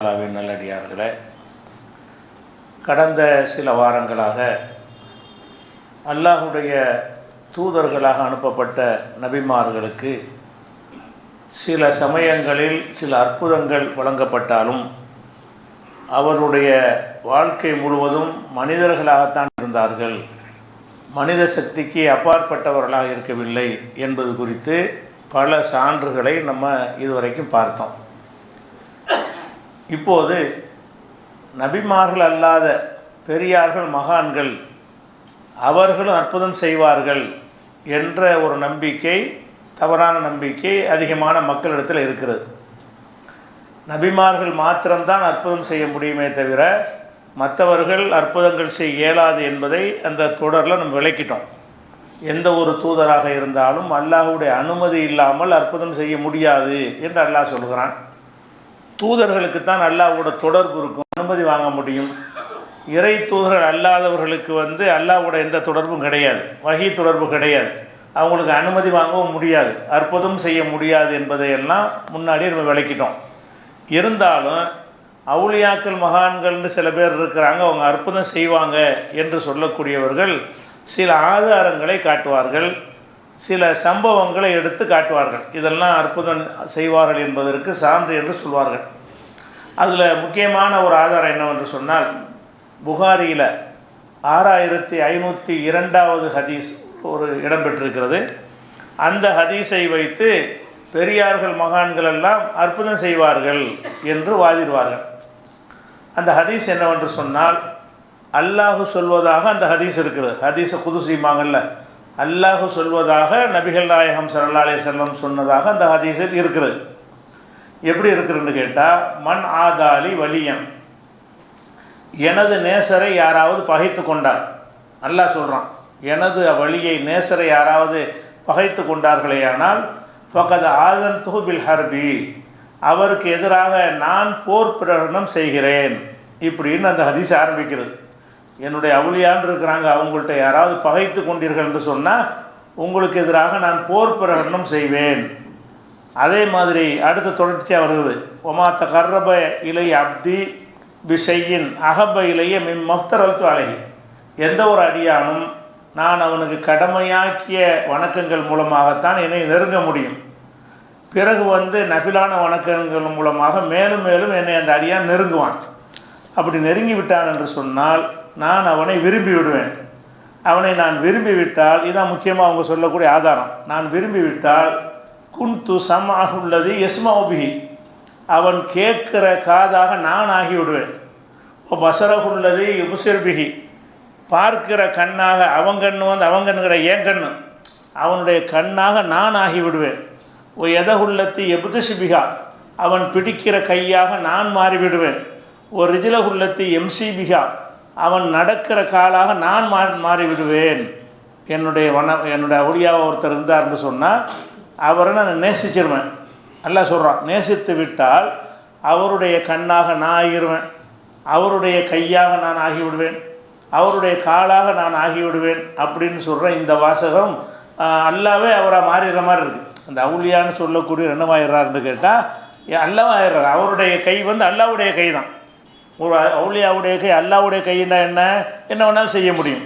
அல்லாஹ்வின் நல்லடியார்களே, கடந்த சில வாரங்களாக அல்லாஹுடைய தூதர்களாக அனுப்பப்பட்ட நபிமார்களுக்கு சில சமயங்களில் சில அற்புதங்கள் வழங்கப்பட்டாலும் அவருடைய வாழ்க்கை முழுவதும் மனிதர்களாகத்தான் இருந்தார்கள், மனித சக்திக்கு அப்பாற்பட்டவர்களாக இருக்கவில்லை என்பது குறித்து பல சான்றுகளை நம்ம இதுவரைக்கும் பார்த்தோம். இப்போது நபிமார்கள் அல்லாத பெரியார்கள், மகான்கள் அவர்களும் அற்புதம் செய்வார்கள் என்ற ஒரு நம்பிக்கை, தவறான நம்பிக்கை அதிகமான மக்களிடத்தில் இருக்கிறது. நபிமார்கள் மாத்திரம்தான் அற்புதம் செய்ய முடியுமே தவிர மற்றவர்கள் அற்புதங்கள் செய்ய இயலாது என்பதை அந்த தொடரில் நம்ம விளக்கிட்டோம். எந்த ஒரு தூதராக இருந்தாலும் அல்லாஹ்வுடைய அனுமதி இல்லாமல் அற்புதம் செய்ய முடியாது என்று அல்லாஹ் சொல்கிறான். தூதர்களுக்குத்தான் அல்லாஹ்வோட தொடர்பு இருக்கும், அனுமதி வாங்க முடியும். இறை தூதர்கள் அல்லாதவர்களுக்கு அல்லாஹ்வோட எந்த தொடர்பும் கிடையாது, வஹி தொடர்பு கிடையாது, அவங்களுக்கு அனுமதி வாங்கவும் முடியாது, அற்புதம் செய்ய முடியாது என்பதையெல்லாம் முன்னாடியே நம்ம விளக்கிட்டோம். இருந்தாலும் அவுலியாக்கள், மகான்கள்னு சில பேர் இருக்கிறாங்க, அவங்க அற்புதம் செய்வாங்க என்று சொல்லக்கூடியவர்கள் சில ஆதாரங்களை காட்டுவார்கள், சில சம்பவங்களை எடுத்து காட்டுவார்கள். இதெல்லாம் அற்புதம் செய்வார்கள் என்பதற்கு சான்று என்று சொல்வார்கள். அதில் முக்கியமான ஒரு ஆதாரம் என்னவென்று சொன்னால், புகாரியில் 6502வது ஹதீஸ் ஒரு இடம்பெற்றிருக்கிறது. அந்த ஹதீஸை வைத்து பெரியார்கள், மகான்கள் எல்லாம் அற்புதம் செய்வார்கள் என்று வாதிடுவார்கள். அந்த ஹதீஸ் என்னவென்று சொன்னால், அல்லாஹு சொல்வதாக அந்த ஹதீஸ் இருக்கிறது. ஹதீஸை குதுசிமாங்கல்ல, அல்லாஹு சொல்வதாக நபிகள் நாயகம் ஸல்லல்லாஹு அலைஹி வஸல்லம் சொன்னதாக அந்த ஹதீஸில் இருக்கிறது. எப்படி இருக்குதுன்னு கேட்டால், மன் ஆதாலி வலியன், எனது நேசரை யாராவது பகைத்து கொண்டார், அல்லாஹ் சொல்கிறான், எனது வலியை நேசரை யாராவது பகைத்து கொண்டார்களேயானால் ஃபகத் ஆதன்துஹு பில் ஹர்பி, அவருக்கு எதிராக நான் போர் பிரகடனம் செய்கிறேன் இப்படின்னு அந்த ஹதீஸ் ஆரம்பிக்கிறது. என்னுடைய அவுலியான்னு இருக்கிறாங்க, அவங்கள்ட்ட யாராவது பகைத்து கொண்டீர்கள் என்று சொன்னால் உங்களுக்கு எதிராக நான் போர் பிரகடனம் செய்வேன். அதே மாதிரி அடுத்த தொடர்ச்சியாக வருகிறது, ஒமா தகர்ரப இலை அப்தி பிஷையின் அகப இலைய மின் மஃப்தரல்து அலைஹி, எந்த ஒரு அடியானும் நான் அவனுக்கு கடமையாக்கிய வணக்கங்கள் மூலமாகத்தான் என்னை நெருங்க முடியும். பிறகு நஃபிலான வணக்கங்கள் மூலமாக மேலும் மேலும் என்னை அந்த அடியான் நெருங்குவான். அப்படி நெருங்கி விட்டான் என்று சொன்னால் நான் அவனை விரும்பி விடுவேன். அவனை நான் விரும்பி விட்டால், இதான் முக்கியமாக அவங்க சொல்லக்கூடிய ஆதாரம், நான் விரும்பி விட்டால் குன்து சமாஹுல்லதி யஸ்மௌபிஹி, அவன் கேட்கிற காதாக நான் ஆகிவிடுவேன். பசரகுல்லதி யுபசிர்பிஹி, பார்க்கிற கண்ணாக அவன் கண்ணு அவன் கண்ணுகிற ஏன் கண்ணு, அவனுடைய கண்ணாக நான் ஆகிவிடுவேன். எதகுல்லத்தி எபுதுஷிபிகா, அவன் பிடிக்கிற கையாக நான் மாறிவிடுவேன். ஒரு ரிஜிலகுல்லத்தி எம்சிபிகா, அவன் நடக்கிற காலாக நான் மாறிவிடுவேன். என்னுடைய ஒளியாக ஒருத்தர் இருந்தார்னு சொன்னால் அவரை நான் நேசிச்சிருவேன். அல்லாஹ் சொல்கிறான், நேசித்து விட்டால் அவருடைய கண்ணாக நான் ஆகிடுவேன், அவருடைய கையாக நான் ஆகிவிடுவேன், அவருடைய காலாக நான் ஆகிவிடுவேன் அப்படின்னு சொல்கிற இந்த வாசகம் அல்லாவே அவராக மாறிடுற மாதிரி இருக்குது. அந்த அவுலியான்னு சொல்லக்கூடிய என்னவாயிடுறாருன்னு கேட்டால் அல்லாவாயிடுறார். அவருடைய கை அல்லாவுடைய கை தான். ஒரு அவுலியாவுடைய கை அல்லாவுடைய கைன்னா என்ன வேணாலும் செய்ய முடியும்.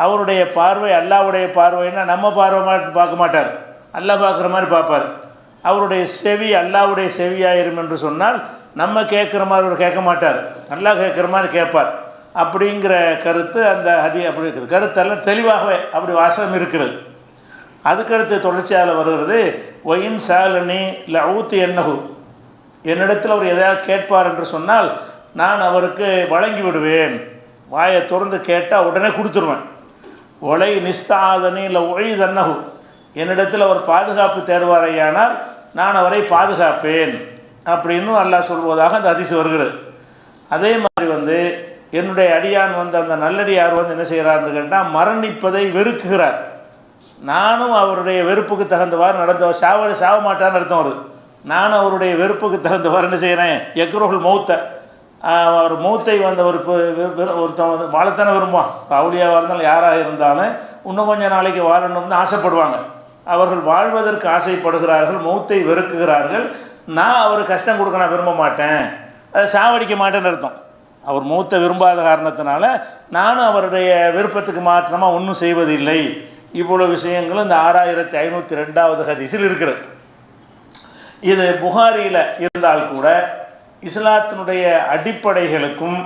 அவருடைய பார்வை அல்லாவுடைய பார்வைன்னா நம்ம பார்வை பார்க்க மாட்டார், அல்லாஹ் பார்க்குற மாதிரி பார்ப்பார். அவருடைய செவி அல்லாவுடைய செவியாயிரும் என்று சொன்னால் நம்ம கேட்குற மாதிரி அவர் கேட்க மாட்டார், அல்லாஹ் கேட்குற மாதிரி கேட்பார். அப்படிங்கிற கருத்து அந்த அப்படி இருக்குது. கருத்தெல்லாம் தெளிவாகவே அப்படி வாசகம் இருக்கிறது. அதுக்கடுத்து தொடர்ச்சியால் வருகிறது, ஒயின் சாலனி லஊத்தி என்னஹு, என்னிடத்தில் அவர் எதாவது கேட்பார் என்று சொன்னால் நான் அவருக்கு வழங்கி விடுவேன். வாயை திறந்து கேட்டால் உடனே கொடுத்துருவேன். ஒலை நிஸ்தாதனி இல்லை ஒழி தன்னஹு, என்னிடத்தில் அவர் பாதுகாப்பு தேடுவாரையானால் நான் அவரை பாதுகாப்பேன் அப்படின்னு அல்லாஹ் சொல்வதாக அந்த ஹதீஸ் வருகிறது. அதே மாதிரி என்னுடைய அடியான் அந்த நல்லடியார் என்ன செய்கிறார்னு கேட்டால் மரணிப்பதை வெறுக்குகிறார். நானும் அவருடைய வெறுப்புக்கு தகுந்தவாறு நடந்தவர், சாவ மாட்டான்னு அர்த்தம் வருது. நானும் அவருடைய வெறுப்புக்கு தகுந்தவாறு என்ன செய்கிறேன், எக்ரோஹுல் மௌத்தை, அவர் மௌத்தை ஒருத்தன் வாழத்தானே விரும்புவான். அவுலியாவாக இருந்தாலும் யாராக இருந்தாலும் இன்னும் கொஞ்சம் நாளைக்கு வாழணும்னு ஆசைப்படுவாங்க. அவர்கள் வாழ்வதற்கு ஆசைப்படுகிறார்கள், மௌத்தை வெறுக்குகிறார்கள். நான் அவர் கஷ்டம் கொடுக்க நான் விரும்ப மாட்டேன் அதை சாவடிக்க மாட்டேன்னு அர்த்தம். அவர் மௌத்தை விரும்பாத காரணத்தினால நானும் அவருடைய விருப்பத்துக்கு மாற்றமாக ஒன்றும் செய்வதில்லை. இவ்வளோ விஷயங்களும் இந்த 6502வது ஹதீஸில் இருக்கிறது. இது புகாரியில் இருந்தால் கூட இஸ்லாத்தினுடைய அடிப்படைகளுக்கும்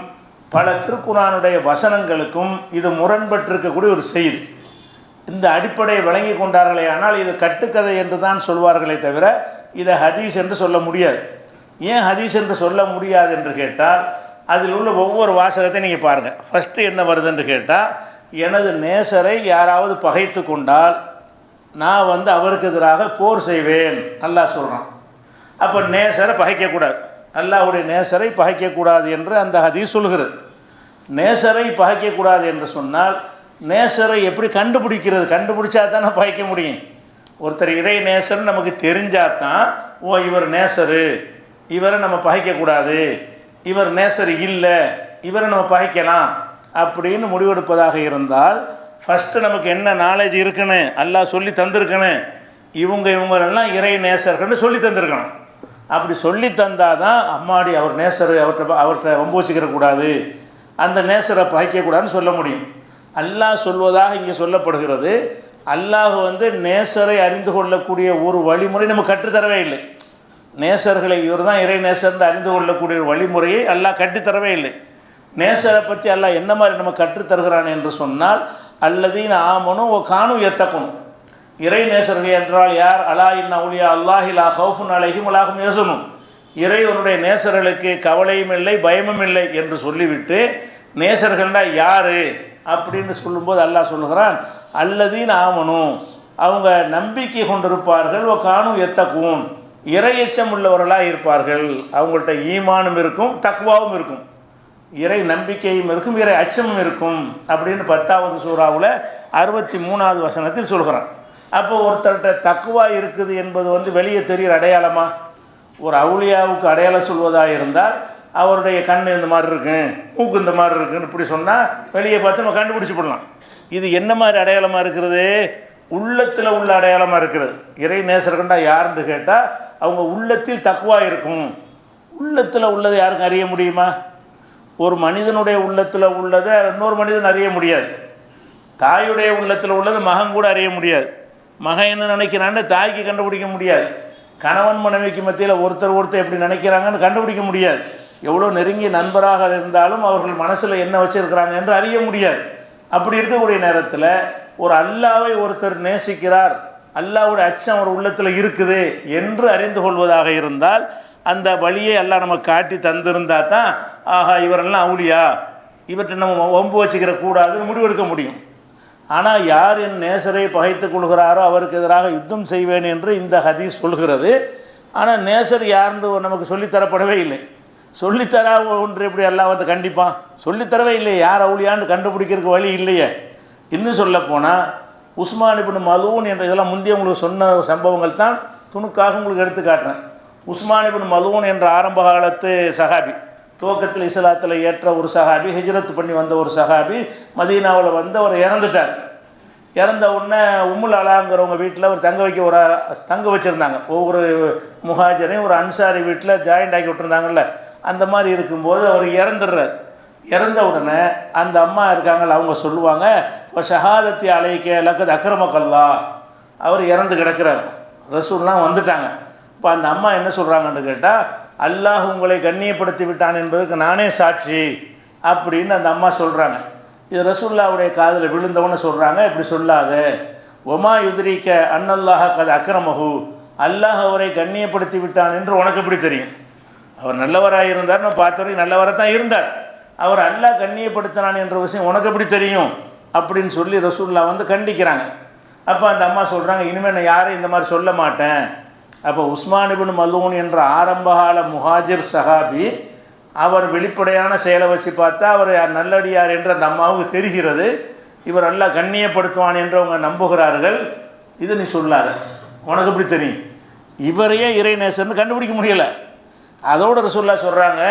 பல திருக்குரானுடைய வசனங்களுக்கும் இது முரண்பட்டிருக்கக்கூடிய ஒரு செய்தி. இந்த அடிப்படையை விளங்கி கொண்டார்களே ஆனால் இது கட்டுக்கதை என்று தான் சொல்வார்களே தவிர இதை ஹதீஸ் என்று சொல்ல முடியாது. ஏன் ஹதீஸ் என்று சொல்ல முடியாது என்று கேட்டால் அதில் உள்ள ஒவ்வொரு வாசகத்தையும் நீங்கள் பாருங்கள். ஃபஸ்ட்டு என்ன வருது என்று கேட்டால், எனது நேசரை யாராவது பகைத்து கொண்டால் நான் அவருக்கு எதிராக போர் செய்வேன் அல்லாஹ் சொல்கிறான். அப்போ நேசரை பகைக்கக்கூடாது, அல்லாஹ்வுடைய நேசரை பகைக்கக்கூடாது என்று அந்த ஹதீஸ் சொல்கிறது. நேசரை பகைக்கக்கூடாது என்று சொன்னால் நேசரை எப்படி கண்டுபிடிக்கிறது? கண்டுபிடிச்சா தானே பகைக்க முடியும். ஒருத்தர் இறை நேசர்னு நமக்கு தெரிஞ்சால் தான் ஓ இவர் நேசரு, இவரை நம்ம பகைக்கக்கூடாது, இவர் நேசர் இல்லை, இவரை நம்ம பகைக்கலாம் அப்படின்னு முடிவெடுப்பதாக இருந்தால் ஃபஸ்ட்டு நமக்கு என்ன நாலேஜ் இருக்குன்னு அல்லாஹ் சொல்லி தந்திருக்கணும். இவங்களெல்லாம் இறை நேசர்கள்னு சொல்லி தந்திருக்கணும். அப்படி சொல்லி தந்தால் தான் அம்மாடி அவர் நேசர், அவர்கிட்ட வம்பு வச்சுக்கிறக்கூடாது, அந்த நேசரை பகைக்கக்கூடாதுன்னு சொல்ல முடியும். அல்லாஹ் சொல்வதாக இங்கே சொல்லப்படுகிறது. அல்லாஹ் நேசரை அறிந்து கொள்ளக்கூடிய ஒரு வழிமுறை நம்ம கற்றுத்தரவே இல்லை. நேசர்களை இவர் தான் இறை நேசர்னு அறிந்து கொள்ளக்கூடிய ஒரு வழிமுறையை அல்லாஹ் கற்றுத்தரவே இல்லை. நேசரை பற்றி அல்லாஹ் என்ன மாதிரி நம்ம கற்றுத்தருகிறான் என்று சொன்னால், அல்லதீன ஆமனும் ஓ காணும் எத்தக்கும். இறை நேசர்கள் என்றால் யார்? அலா இன்ன அவுலியா அல்லாஹி லா ஹவுஃபுன் அலைஹிம் வலா ஹும் யஹ்சனூன். இறைவனுடைய நேசர்களுக்கு கவலையும் இல்லை பயமும் இல்லை என்று சொல்லிவிட்டு நேசர்கள்னா யாரு அப்படின்னு சொல்லும்போது அல்லாஹ் சொல்லுகிறான், அல்லதீன ஆமனும், அவங்க நம்பிக்கை கொண்டிருப்பார்கள், ஓ காணும் எத்தக்கும், இறையச்சம் உள்ளவர்களாக இருப்பார்கள். அவங்கள்ட்ட ஈமானும் இருக்கும், தக்வாவும் இருக்கும், இறை நம்பிக்கையும் இருக்கும், இறை அச்சமும் இருக்கும் அப்படின்னு 10வது சூறாவில் 63வது வசனத்தில் சொல்கிறான். அப்போ ஒருத்தர்கிட்ட தக்குவா இருக்குது என்பது வெளியே தெரிகிற அடையாளமா? ஒரு அவுலியாவுக்கு அடையாளம் சொல்வதாக இருந்தால் அவருடைய கண் இந்த மாதிரி இருக்கு, மூக்கு இந்த மாதிரி இருக்குன்னு இப்படி சொன்னால் வெளியே பார்த்து நம்ம கண்டுபிடிச்சி போடலாம். இது என்ன மாதிரி அடையாளமாக இருக்கிறது? உள்ளத்தில் உள்ள அடையாளமாக இருக்கிறது. இறை நேசர்கண்டா யாருன்னு கேட்டால் அவங்க உள்ளத்தில் தக்குவா இருக்கும். உள்ளத்தில் உள்ளதை யாருக்கும் அறிய முடியுமா? ஒரு மனிதனுடைய உள்ளத்தில் உள்ளதை இன்னொரு மனிதன் அறிய முடியாது. தாயுடைய உள்ளத்தில் உள்ளது மகன் கூட அறிய முடியாது. மகன் என்ன நினைக்கிறான்னு தாய்க்கு கண்டுபிடிக்க முடியாது. கணவன் மனைவிக்கு மத்தியில் ஒருத்தர் எப்படி நினைக்கிறாங்கன்னு கண்டுபிடிக்க முடியாது. எவ்வளோ நெருங்கிய நண்பராக இருந்தாலும் அவர்கள் மனசில் என்ன வச்சுருக்கிறாங்க என்று அறிய முடியாது. அப்படி இருக்கக்கூடிய நேரத்தில் ஒரு அல்லாவை ஒருத்தர் நேசிக்கிறார், அல்லாவுடைய அச்சம் ஒரு உள்ளத்தில் இருக்குது என்று அறிந்து கொள்வதாக இருந்தால் அந்த வழியை அல்லாஹ் நம்ம காட்டி தந்திருந்தால் தான் ஆஹா இவரெல்லாம் அவுலியா, இவற்றை நம்ம வம்பு வச்சுக்கிற கூடாதுன்னு முடிவெடுக்க முடியும். ஆனால் யார் என் நேசரை பகைத்து கொள்கிறாரோ அவருக்கு எதிராக யுத்தம் செய்வேன் என்று இந்த ஹதீஸ் சொல்கிறது. ஆனால் நேசர் யாருன்னு நமக்கு சொல்லித்தரப்படவே இல்லை. சொல்லித்தரா ஒன்று எப்படி எல்லாம் கண்டிப்பான் சொல்லித்தரவே இல்லையே. யார் அவுலியான்னு கண்டுபிடிக்கிறதுக்கு வழி இல்லையே. இன்னும் சொல்லப்போனால் உஸ்மான் இப்னு மலூன் என்ற இதெல்லாம் முந்தைய உங்களுக்கு சொன்ன சம்பவங்கள் தான் துணுக்காக உங்களுக்கு எடுத்து காட்டுறேன். உஸ்மான் இப்னு மலூன் என்ற ஆரம்ப காலத்து சஹாபி, துவக்கத்தில் இஸ்லாத்தில் ஏற்ற ஒரு சஹாபி, ஹிஜ்ரத் பண்ணி வந்த ஒரு சஹாபி, மதீனாவில் அவர் இறந்துட்டார். இறந்த உடனே உம்முல் அலாங்கிறவங்க வீட்டில் அவர் தங்க வச்சுருந்தாங்க. ஒவ்வொரு முஹாஜரையும் ஒரு அன்சாரி வீட்டில் ஜாயிண்ட் ஆக்கி விட்டுருந்தாங்கல்ல, அந்த மாதிரி இருக்கும்போது அவர் இறந்துடுறார். இறந்த உடனே அந்த அம்மா இருக்காங்கல்ல, அவங்க சொல்லுவாங்க, இப்போ ஷஹாதத்தி அலைக்க லக்கது அக்ரமக்கல்லா, அவர் இறந்து கிடக்கிறார், ரசூல்லாம் வந்துட்டாங்க. இப்போ அந்த அம்மா என்ன சொல்கிறாங்கன்னு கேட்டால், அல்லாஹ் உங்களை கண்ணியப்படுத்தி விட்டான் என்பதுக்கு நானே சாட்சி அப்படின்னு அந்த அம்மா சொல்கிறாங்க. இது ரசூல்லாவுடைய காதில் விழுந்தவொன்னு சொல்கிறாங்க, இப்படி சொல்லாத, ஒமா யுத்ரிக்க அன்னல்லாஹ கது அக்ரமஹு, அல்லாஹ் அவரை கண்ணியப்படுத்தி விட்டான் என்று உனக்கு எப்படி தெரியும்? அவர் நல்லவராக இருந்தார், நம்ம பார்த்த வரைக்கும் நல்லவராக தான் இருந்தார். அவர் அல்லாஹ் கண்ணியப்படுத்தினான் என்ற விஷயம் உனக்கு எப்படி தெரியும் அப்படின்னு சொல்லி ரசூல்லா கண்டிக்கிறாங்க. அப்போ அந்த அம்மா சொல்கிறாங்க, இனிமேல் நான் யாரும் இந்த மாதிரி சொல்ல மாட்டேன். அப்போ உஸ்மான் இப்னு மலூன் என்ற ஆரம்பகால முஹாஜிர் சஹாபி, அவர் வெளிப்படையான செயலை வச்சு பார்த்தா அவர் நல்லடியார் என்று அந்த அம்மாவுக்கு தெரிகிறது. இவர் அல்லாஹ் கண்ணியப்படுத்துவான் என்று அவங்க நம்புகிறார்கள். இது நீ சொல்லாத, உனக்கு எப்படி தெரியும்? இவரையே இறைநேசர்னு கண்டுபிடிக்க முடியலை. அதோடு ரசூல்லா சொல்கிறாங்க,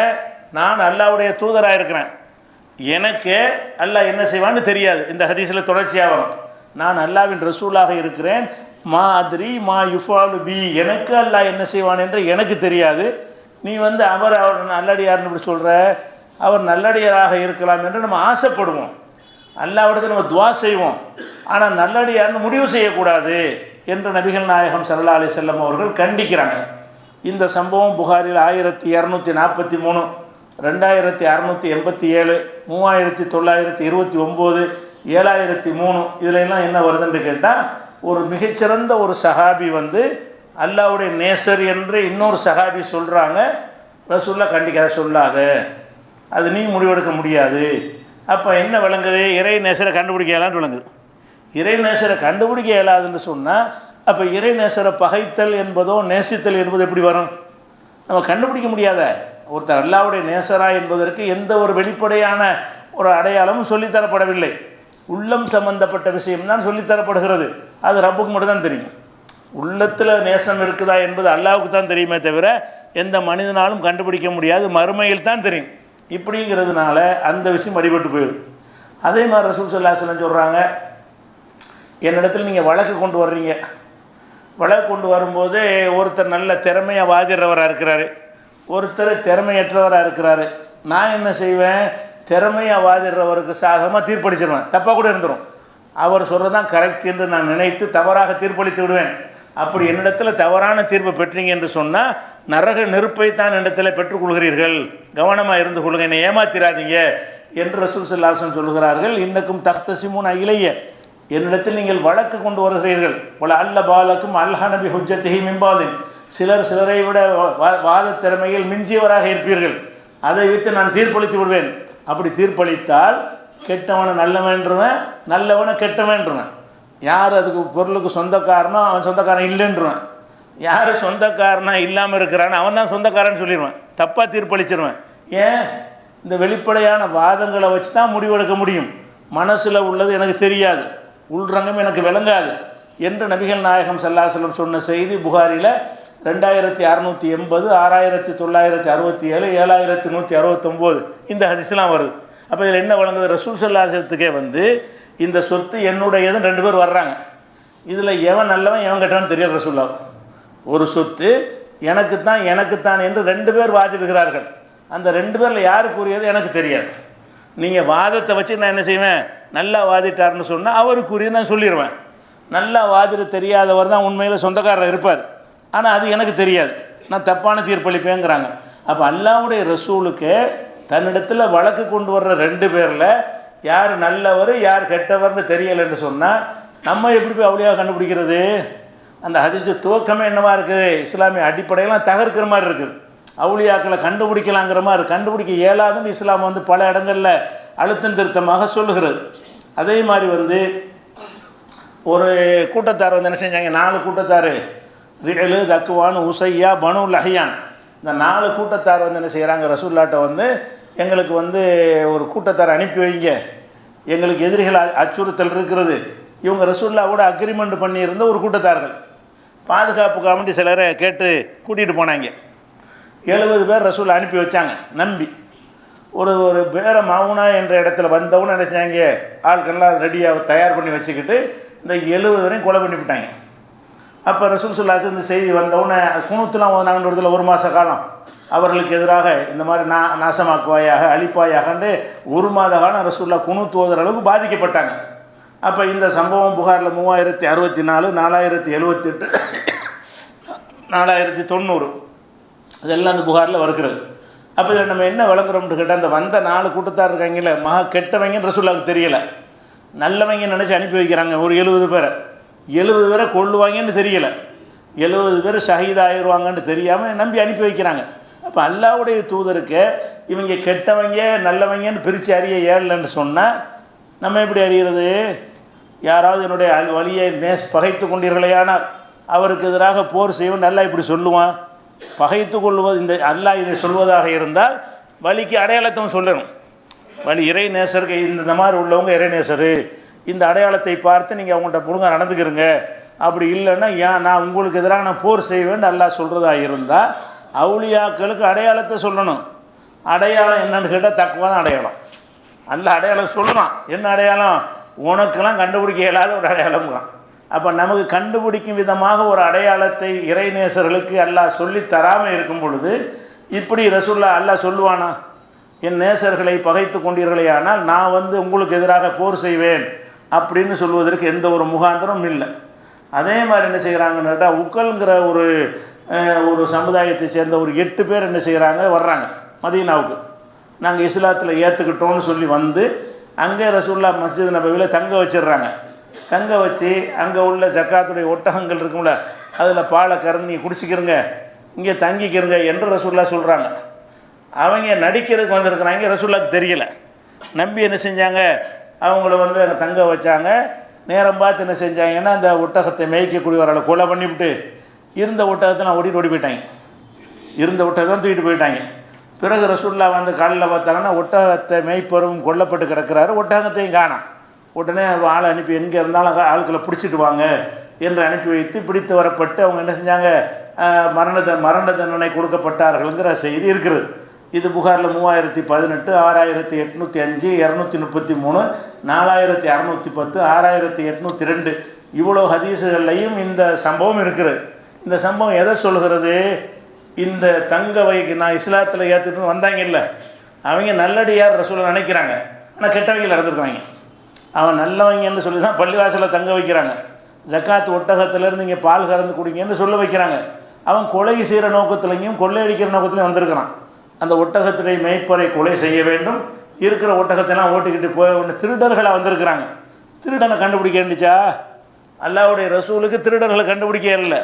நான் அல்லாஹ்வுடைய தூதராக இருக்கிறேன், எனக்கு அல்லாஹ் என்ன செய்வான்னு தெரியாது. இந்த ஹதீஸில் தொடர்ச்சியாக வரும், நான் அல்லாஹ்வின் ரசூலாக இருக்கிறேன், மா அத்ரி மா யுஃபாலு பி, எனக்கு அல்லாஹ் என்ன செய்வான் என்று எனக்கு தெரியாது, நீ அவர் நல்லடியார்னு இப்படி சொல்கிற, அவர் நல்லடியாராக இருக்கலாம் என்று நம்ம ஆசைப்படுவோம், அல்லாஹ்விடத்தில் நம்ம துவா செய்வோம். ஆனால் நல்லடியார்னு முடிவு செய்யக்கூடாது என்று நபிகள் நாயகம் ஸல்லல்லாஹு அலைஹி வஸல்லம் அவர்கள் கண்டிக்கிறாங்க. இந்த சம்பவம் புகாரில் 1243, 2687, 3929, 7003 இதில் எல்லாம் என்ன வருதுன்னு கேட்டால், ஒரு மிகச்சிறந்த ஒரு சஹாபி அல்லாஹ்வுடைய நேசர் என்று இன்னொரு சஹாபி சொல்கிறாங்க, ரசூலுல்லாஹ் கண்டிக்காத சொல்லாத, அது நீ முடிவெடுக்க முடியாது. அப்போ என்ன விளங்குது? இறை நேசரை கண்டுபிடிக்க இயலான்னு விளங்குது. இறை நேசரை கண்டுபிடிக்க இயலாதுன்னு சொன்னால் அப்போ இறை நேசரை பகைத்தல் என்பதோ நேசித்தல் என்பது எப்படி வரும்? நம்ம கண்டுபிடிக்க முடியாத. ஒருத்தர் அல்லாஹ்வுடைய நேசரா என்பதற்கு எந்த ஒரு வெளிப்படையான ஒரு அடையாளமும் சொல்லித்தரப்படவில்லை. உள்ளம் சம்பந்தப்பட்ட விஷயம்தான் சொல்லித்தரப்படுகிறது. அது ரப்புக்கு மட்டும் தான் தெரியும். உள்ளத்தில் நேசம் இருக்குதா என்பது அல்லாஹ்வுக்கு தான் தெரியுமே தவிர எந்த மனிதனாலும் கண்டுபிடிக்க முடியாது, மறுமையில் தான் தெரியும். இப்படிங்கிறதுனால அந்த விஷயம் அடிபட்டு போயிடுது. அதே மாதிரி ரசூல் ஸல்லல்லாஹு அலைஹி வஸல்லம் சொல்கிறாங்க, என்னிடத்தில் நீங்கள் வழக்கு கொண்டு வர்றீங்க, வழக்கு கொண்டு வரும்போது ஒருத்தர் நல்ல திறமையாக வாதிடுறவராக இருக்கிறாரு, ஒருத்தர் திறமையற்றவராக இருக்கிறாரு. நான் என்ன செய்வேன்? திறமையாக வாதிடுறவருக்கு சாதகமாக தீர்ப்பளிச்சிடுவேன், தப்பாக கூட இருந்துடும். அவர் சொல்கிறது தான் கரெக்ட் என்று நான் நினைத்து தவறாக தீர்ப்பளித்து விடுவேன். அப்படி என்னிடத்தில் தவறான தீர்ப்பை பெற்றீங்க என்று சொன்னால் நரக நெருப்பை தான் என்னிடத்தில் பெற்றுக்கொள்கிறீர்கள், கவனமாக இருந்து கொள்ளுங்க, என்னை ஏமாத்திராதீங்க என்று ரசூல் ஸல்லல்லாஹு அலைஹி வஸல்லம் சொல்கிறார்கள். இன்னக்கும் தக்தசிமூன இலைய, என்னிடத்தில் நீங்கள் வழக்கு கொண்டு வருகிறீர்கள். போல அல்ல பாலக்கும் அல்ஹனபி ஹுஜ்ஜத்திஹி மின்பாலின், சிலரை விட வாத திறமையில் மிஞ்சியவராக இருப்பீர்கள், அதை வைத்து நான் தீர்ப்பளித்து விடுவேன். அப்படி தீர்ப்பளித்தால் கெட்டவனை நல்லவன்றவன், நல்லவனை கெட்டவன்றவன். யார் அதுக்கு பொருளுக்கு சொந்தக்காரனோ அவன் சொந்தக்காரன் இல்லைன்றவன், யார் சொந்தக்காரனா இல்லாமல் இருக்கிறான்னு அவன் தான் சொந்தக்காரன்னு சொல்லிடுவேன், தப்பாக தீர்ப்பளிச்சிடுவேன். ஏன்? இந்த வெளிப்படையான வாதங்களை வச்சு தான் முடிவெடுக்க முடியும். மனசில் உள்ளது எனக்கு தெரியாது, உள்ரங்கம் எனக்கு விளங்காது என்று நபிகள் நாயகம் ஸல்லல்லாஹு அலைஹி வஸல்லம் சொன்ன செய்தி புகாரில் 2680, 6967, 7169 இந்த ஹதீஸ்லாம் வருது. அப்போ இதில் என்ன வழங்குது? ரசூல் ஸல்லல்லாஹு அலைஹி வஸல்லத்துக்கே இந்த சொத்து என்னுடையதுன்னு 2 பேர் வர்றாங்க. இதில் எவன் நல்லவன் எவன் கெட்டவன் தெரியல. ரசூலுல்லாஹ் ஒரு சொத்து எனக்குத்தான் என்று 2 பேர் வாதிடுகிறார்கள். அந்த 2 பேரில் யாருக்குரியது எனக்கு தெரியாது. நீங்கள் வாதத்தை வச்சு நான் என்ன செய்வேன்? நல்லா வாதிட்டார்னு சொன்னால் அவருக்குரியது நான் சொல்லிடுவேன். நல்லா வாதிட தெரியாதவர் தான் உண்மையில் சொந்தக்காரர் இருப்பார், ஆனால் அது எனக்கு தெரியாது, நான் தப்பான தீர்ப்பளிப்பேங்கிறாங்க. அப்போ அல்லாஹ்வுடைய ரசூலுக்கு தன்னிடத்தில் வழக்கு கொண்டு வர்ற 2 பேரில் யார் நல்லவர் யார் கெட்டவர்னு தெரியலைன்னு சொன்னால் நம்ம எப்படி போய் அவுளியாக கண்டுபிடிக்கிறது? அந்த ஹதீஸ் துவக்கமே என்னவா இருக்குது? இஸ்லாமிய அடிப்படையெல்லாம் தகர்க்கிற மாதிரி இருக்குது. அவுளியாக்களை கண்டுபிடிக்கலாங்கிற மாதிரி கண்டுபிடிக்க இயலாதுன்னு இஸ்லாம் பல இடங்களில் அழுத்தம் திருத்தமாக சொல்லுகிறது. அதே மாதிரி ஒரு கூட்டத்தார் என்ன செஞ்சாங்க? 4 கூட்டத்தார், ரிஹலு, தக்குவான், உசையா, பனு லஹியான். இந்த 4 கூட்டத்தார் என்ன செய்கிறாங்க? ரசூலுல்லாஹ்ட்ட எங்களுக்கு ஒரு கூட்டத்தார் அனுப்பி வைங்க, எங்களுக்கு எதிரிகள் அச்சுறுத்தல் இருக்கிறது. இவங்க ரசூலுல்லாஹ்வோட அக்ரிமெண்ட் பண்ணியிருந்த ஒரு கூட்டத்தார்கள். பாதுகாப்புக்காக வேண்டி சிலரை கேட்டு கூட்டிகிட்டு போனாங்க. 70 பேர் ரசூல் அனுப்பி வச்சாங்க நம்பி. ஒரு பேரை மவுனா என்ற இடத்துல வந்தவொன்னு நினைச்சாங்க, ஆட்கள்லாம் ரெடியாக தயார் பண்ணி வச்சுக்கிட்டு இந்த 70 பேரையும் கொலை பண்ணி விட்டாங்க. அப்போ ரசூல் ஸல்லல்லாஹு அலைஹி வஸல்லம் இந்த செய்தி வந்தவுடனே குனூத்துலாம் ஓதுனாங்கன்னு இடத்துல 1 மாத காலம் அவர்களுக்கு எதிராக இந்த மாதிரி நாசமாக்குவாயாக அழிப்பாயாகண்டு 1 மாத காலம் ரசூலுல்லாஹ் குனூத் ஓதுற அளவுக்கு பாதிக்கப்பட்டாங்க. அப்போ இந்த சம்பவம் புகாரில் 3064, 4078, 4090 இதெல்லாம் அந்த புகாரில் வருகிறது. அப்போ இதில் நம்ம என்ன விளங்குறோம்னு கேட்டால், அந்த வந்த 4 கூட்டத்தார் இருக்காங்கல்ல, மகா கெட்டவங்கன்னு ரசூலுல்லாஹ்வுக்கு தெரியலை, நல்லவங்க நினச்சி அனுப்பி வைக்கிறாங்க. ஒரு 70 பேரை 70 பேரை கொள்ளுவாங்கன்னு தெரியலை, 70 பேர் ஷஹீதாகிடுவாங்கன்னு தெரியாமல் நம்பி அனுப்பி வைக்கிறாங்க. அப்போ அல்லாஹ்வுடைய தூதருக்கு இவங்க கெட்டவங்க நல்லவங்கன்னு பிரித்து அறிய ஏழலைன்னு சொன்னால் நம்ம எப்படி அறிகிறது? யாராவது என்னுடைய வழியை பகைத்து கொண்டீர்களேயானால் அவருக்கு எதிராக போர் செய்வோம் நல்லா இப்படி சொல்லுவான். பகைத்து கொள்வது இந்த அல்லாஹ் இதை சொல்வதாக இருந்தால் வழிக்கு அடையாளத்தை சொல்லணும். வழி இறை நேசருக்கு இந்த மாதிரி உள்ளவங்க இறை நேசரு, இந்த அடையாளத்தை பார்த்து நீங்கள் அவங்கள்ட்ட ஒழுங்காக நடந்துக்கிறங்க. அப்படி இல்லைன்னா நான் உங்களுக்கு எதிராக நான் போர் செய்வேன்னு அல்லாஹ் சொல்கிறதா இருந்தால் அவுலியாக்களுக்கு அடையாளத்தை சொல்லணும். அடையாளம் என்னன்னு கேட்டால் தக்குவா தான் அடையாளம். அல்லாஹ் அடையாளம் சொல்லலாம். என்ன அடையாளம்? உனக்கெல்லாம் கண்டுபிடிக்க இயலாத ஒரு அடையாளம் தான். அப்போ நமக்கு கண்டுபிடிக்கும் விதமாக ஒரு அடையாளத்தை இறைநேசர்களுக்கு அல்லாஹ் சொல்லி தராமல் இருக்கும் பொழுது இப்படி ரசூல்லா அல்லாஹ் சொல்லுவானா, என் நேசர்களை பகைத்து கொண்டீர்களே ஆனால் நான் வந்து உங்களுக்கு எதிராக போர் செய்வேன் அப்படின்னு சொல்வதற்கு எந்த ஒரு முகாந்திரமும் இல்லை. அதே மாதிரி என்ன செய்கிறாங்கன்னு கேட்டால், உக்கல்ங்கிற ஒரு சமுதாயத்தை சேர்ந்த ஒரு 8 பேர் என்ன செய்கிறாங்க, வர்றாங்க மதீனாவுக்கு. நாங்கள் இஸ்லாத்தில் ஏற்றுக்கிட்டோன்னு சொல்லி வந்து அங்கே ரசூல்லா மஸ்ஜித் நபவியில் தங்க வச்சிடுறாங்க. தங்க வச்சு அங்கே உள்ள ஜக்காத்துடைய ஒட்டகங்கள் இருக்கும்ல, அதில் பாலை கறந்து நீங்கள் குடிச்சிக்கிறங்க, இங்கே தங்கிக்கிறங்க என்று ரசூல்லா சொல்கிறாங்க. அவங்க நடிக்கிறதுக்கு வந்திருக்கிறாங்க, ரசூல்லாவுக்கு தெரியலை. நம்பி என்ன செஞ்சாங்க, அவங்கள வந்து அங்கே தங்க வச்சாங்க. நேரம் பார்த்து என்ன செஞ்சாங்கன்னா, அந்த ஒட்டகத்தை மேய்க்கக்கூடியவர்களை கொலை பண்ணிவிட்டு இருந்த ஒட்டகத்தை நான் ஓடி போயிட்டாங்க. இருந்த ஒட்டகத்தை தூக்கிட்டு போயிட்டாங்க. பிறகு ரசூல்லா வந்து காலையில் பார்த்தாங்கன்னா ஒட்டகத்தை மேய்ப்பரும் கொல்லப்பட்டு கிடக்கிறாரு, ஒட்டகத்தையும் காணோம். உடனே ஆளை அனுப்பி எங்கே இருந்தாலும் ஆட்களை பிடிச்சிட்டு வாங்க என்று அனுப்பி வைத்து பிடித்து வரப்பட்டு அவங்க என்ன செஞ்சாங்க, மரண தண்டனை கொடுக்கப்பட்டார்கள்ங்கிற செய்தி இருக்கிறது. இது புகாரில் 3018, 6805, 233, 4610, 6802 இவ்வளோ ஹதீஸுகள்லையும் இந்த சம்பவம் இருக்கிறது. இந்த சம்பவம் எதை சொல்கிறது, இந்த தங்க வைக்கு நான் இஸ்லாத்தில் ஏற்றுட்டு வந்தாங்க இல்லை, அவங்க நல்லடியார் ரசூலை நினைக்கிறாங்க, ஆனால் கெட்டவங்க நடந்துருக்காங்க. அவன் நல்லவங்கன்னு சொல்லி தான் பள்ளிவாசலில் தங்க வைக்கிறாங்க. ஜக்காத்து ஒட்டகத்திலேருந்து இங்கே பால் கறந்து குடிங்கன்னு சொல்ல வைக்கிறாங்க. அவன் கொலை செய்கிற நோக்கத்துலையும் கொள்ளையடிக்கிற நோக்கத்துலையும் வந்திருக்கிறான். அந்த ஒட்டகத்துடைய மேய்ப்பரை கொலை செய்ய வேண்டும், இருக்கிற ஒட்டகத்தைலாம் ஓட்டிக்கிட்டு போய் ஒன்று திருடர்களாக வந்திருக்கிறாங்க. திருடனை கண்டுபிடிக்க வேண்டிச்சா, அல்லாஹ்வுடைய ரசூலுக்கு திருடர்களை கண்டுபிடிக்க இல்லை.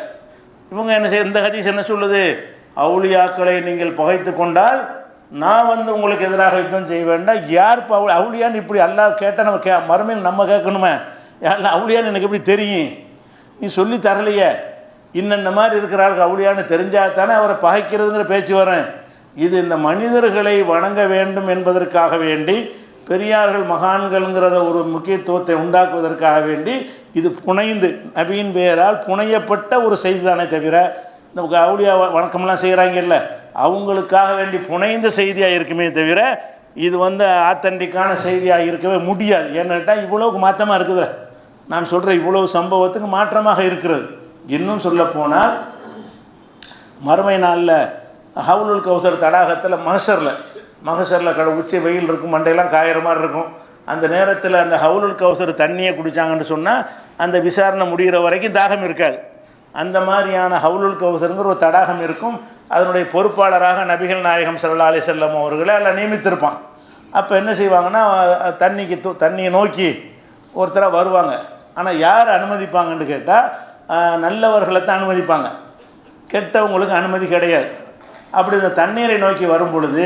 இவங்க என்ன செய்ய, இந்த ஹதீஸ் என்ன சொல்லுது, அவுலியாக்களை நீங்கள் பகைத்து கொண்டால் நான் வந்து உங்களுக்கு எதிராக யுத்தம் செய்ய வேண்டாம். யார் இப்போ அவுலியான்னு இப்படி அல்லாஹ் கேட்டால் நம்ம மறுமையில் நம்ம கேட்கணுமே, யாரெல்லாம் அவுலியான்னு எனக்கு எப்படி தெரியும், நீ சொல்லி தரலையே. இன்னென்ன மாதிரி இருக்கிற ஆளுக்கு அவுலியான்னு தெரிஞ்சால் தானே அவரை பகைக்கிறதுங்கிற பேச்சு வரேன். இது இந்த மனிதர்களை வணங்க வேண்டும் என்பதற்காக வேண்டி, பெரியார்கள் மகான்கள்ங்கிறத ஒரு முக்கியத்துவத்தை உண்டாக்குவதற்காக வேண்டி இது புனைந்து நபியின் பெயரால் புனையப்பட்ட ஒரு செய்தி தானே தவிர, இந்த அவுலியா வணக்கம்லாம் செய்கிறாங்கல்ல அவங்களுக்காக வேண்டி புனைந்த செய்தியாக இருக்குமே தவிர இது வந்து ஆத்தன்டிக்கான செய்தியாக இருக்கவே முடியாது. ஏன்னாட்டா இவ்வளவுக்கு மாற்றமாக இருக்குது. நான் சொல்கிற இவ்வளவு சம்பவத்துக்கு மாற்றமாக இருக்கிறது. இன்னும் சொல்ல போனால் மறுமை நாளில் ஹவுலுல் கௌசர் தடாகத்தில் மகசரில் உச்சி வெயில் இருக்கும், மண்டையெல்லாம் காயிற மாதிரி இருக்கும். அந்த நேரத்தில் அந்த ஹவுலுல் கௌசர் தண்ணியை குடித்தாங்கன்னு சொன்னால் அந்த விசாரணை முடிகிற வரைக்கும் தாகம் இருக்காது. அந்த மாதிரியான ஹவுலுல் கௌசருங்கிற ஒரு தடாகம் இருக்கும். அதனுடைய பொறுப்பாளராக நபிகள் நாயகம் ஸல்லல்லாஹு அலைஹி வஸல்லம் அவர்களை அதில் நியமித்திருப்பான். அப்போ என்ன செய்வாங்கன்னா, தண்ணியை நோக்கி ஒருத்தராக வருவாங்க. ஆனால் யார் அனுமதிப்பாங்கன்னு கேட்டால் நல்லவர்களை தான் அனுமதிப்பாங்க, கெட்டவங்களுக்கு அனுமதி கிடையாது. அப்படி இந்த தண்ணீரை நோக்கி வரும் பொழுது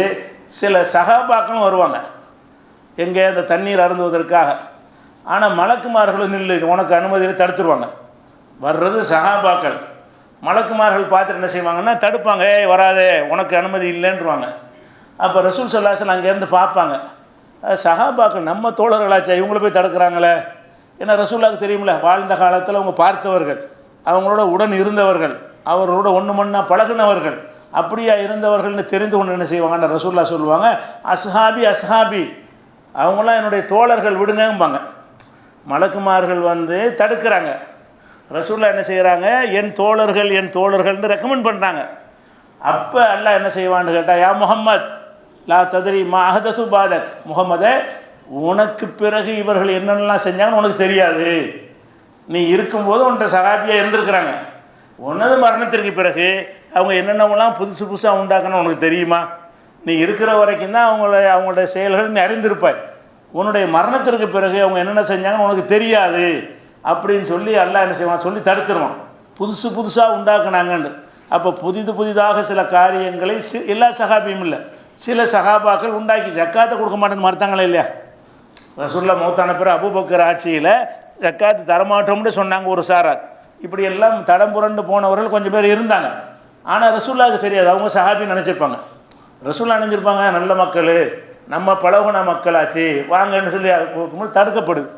சில சஹாபாக்களும் வருவாங்க, எங்கே அந்த தண்ணீர் அருந்துவதற்காக. ஆனால் மலக்குமார்களும் நில்லு, உனக்கு அனுமதியில் தடுத்துருவாங்க. வர்றது சஹாபாக்கள். மலக்குமார்கள் பார்த்துட்டு என்ன செய்வாங்கன்னா தடுப்பாங்க, ஏய் வராதே, உனக்கு அனுமதி இல்லைன்றுவாங்க. அப்போ ரசூல் ஸல்லல்லாஹு அலைஹி வஸல்லம் அங்கேருந்து பார்ப்பாங்க, சஹாபாக்கள் நம்ம தோழர்களாச்சா, இவங்கள போய் தடுக்கிறாங்களே. ஏன்னா ரசூலுல்லாஹ்வுக்கு தெரியுமில்ல, வாழ்ந்த காலத்தில் அவங்க பார்த்தவர்கள், அவங்களோட உடன் இருந்தவர்கள், அவர்களோட ஒன்று மண்ணா பழகினவர்கள், அப்படியா இருந்தவர்கள்னு தெரிந்து கொண்டு என்ன செய்வாங்கன்னா ரசூலுல்லாஹ் சொல்லுவாங்க, அஸ்ஹாபி அவங்களாம் என்னுடைய தோழர்கள் விடுங்கம்பாங்க. மலக்குமார்கள் வந்து தடுக்கிறாங்க. ரசூலுல்லாஹ் என்ன செய்கிறாங்க, என் தோழர்கள்னு ரெக்கமெண்ட் பண்ணுறாங்க. அப்போ அல்லாஹ் என்ன செய்வான்னு கேட்டால், யா முஹம்மத் லா தத்ரி மா அஹதசு பாதக், முகமதே உனக்கு பிறகு இவர்கள் என்னென்னலாம் செஞ்சாங்கன்னு உனக்கு தெரியாது. நீ இருக்கும்போது உன்ட்ட சஹாபியாக இருந்திருக்கிறாங்க, உனது மரணத்திற்கு பிறகு அவங்க என்னென்னலாம் புதுசாக உண்டாக்கணும் உனக்கு தெரியுமா? நீ இருக்கிற வரைக்கும் தான் அவங்களுடைய செயல்கள் நீ அறிந்திருப்பாய். உன்னுடைய மரணத்திற்கு பிறகு அவங்க என்னென்ன செஞ்சாங்கன்னு உனக்கு தெரியாது அப்படின்னு சொல்லி அல்லாஹ் என்ன செய்வான், சொல்லி தடுத்துருவான். புதுசாக உண்டாக்குனாங்கன்னு. அப்போ புதிதாக சில காரியங்களை எல்லா சஹாபியும் இல்லை, சில சஹாபாக்கள் உண்டாக்கி ஜக்காத்தை கொடுக்க மாட்டேன்னு மறுத்தாங்களே இல்லையா. ரசூலுல்லாஹ் மௌத்தான பிறகு அபூபக்கர் ஆட்சியில் ஜக்காத்து தரமாட்டோம்னு சொன்னாங்க ஒரு சாரார். இப்படி எல்லாம் தடம் புரண்டு போனவர்கள் கொஞ்சம் பேர் இருந்தாங்க. ஆனால் ரசூலுல்லாஹ்வுக்கு தெரியாது, அவங்க சஹாபி நினச்சிருப்பாங்க. ரசூலுல்லாஹ் நினைஞ்சிருப்பாங்க நல்ல மக்கள், நம்ம பழகுன மக்களாச்சு, வாங்கன்னு சொல்லி தடுக்கப்படுது.